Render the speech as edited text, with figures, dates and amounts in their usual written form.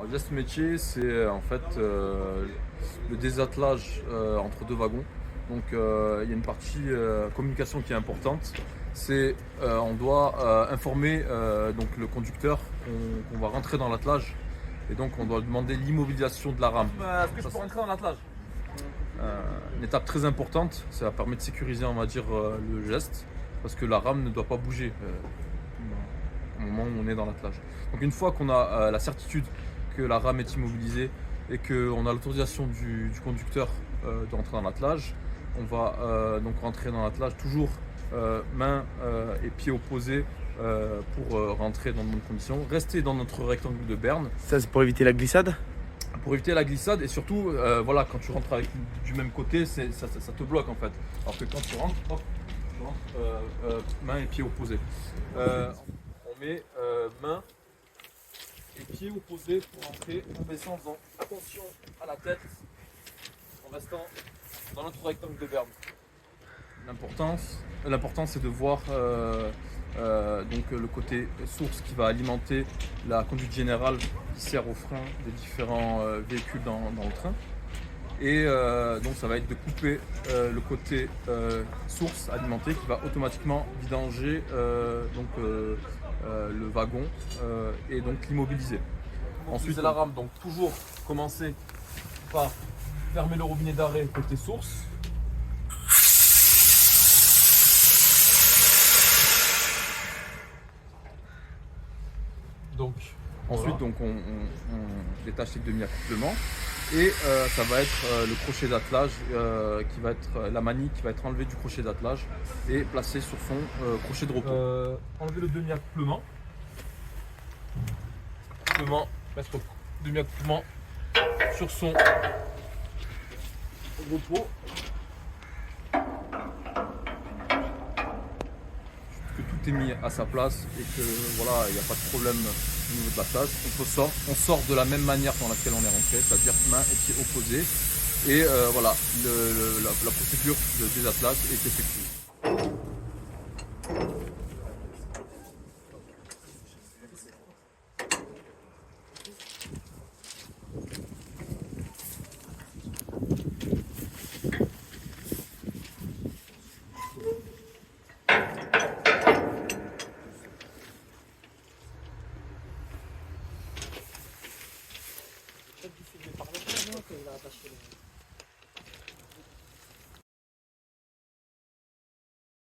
Alors, le geste métier, c'est en fait le désattelage entre deux wagons. Donc il y a une partie communication qui est importante. C'est on doit informer donc le conducteur qu'on va rentrer dans l'attelage et donc on doit demander l'immobilisation de la rame. Est-ce que je peux rentrer dans l'attelage? Une étape très importante, ça permet de sécuriser on va dire le geste parce que la rame ne doit pas bouger au moment où on est dans l'attelage. Donc une fois qu'on a la certitude que la rame est immobilisée et qu'on a l'autorisation du conducteur de rentrer dans l'attelage, on va donc rentrer dans l'attelage toujours mains et pieds opposés pour rentrer dans de bonnes conditions, rester dans notre rectangle de berne. Ça, c'est pour éviter la glissade? Pour éviter la glissade et surtout, voilà, quand tu rentres du même côté, ça te bloque en fait. Alors que quand tu rentres, hop, tu rentres mains et pieds opposés. On met mains et pieds opposés pour entrer en baissant, en faisant attention à la tête, en restant dans notre rectangle de berne. L'important c'est de voir donc le côté source qui va alimenter la conduite générale qui sert au frein des différents véhicules dans le train. Et donc ça va être de couper le côté source alimenté qui va automatiquement vidanger le wagon et donc l'immobiliser. Ensuite la rame, donc toujours commencer par fermer le robinet d'arrêt côté source. Donc, ensuite donc, on détache les demi-accouplements et ça va être le crochet d'attelage qui va être la manille qui va être enlevée du crochet d'attelage et placée sur son crochet de repos. Enlever le demi-accouplement, mettre le demi-accouplement sur son repos. Que tout est mis à sa place et que voilà, il n'y a pas de problème au niveau de la place. On sort de la même manière dans laquelle on est rentré, c'est-à-dire mains et pieds opposés. Et voilà, la procédure de désattelage est effective.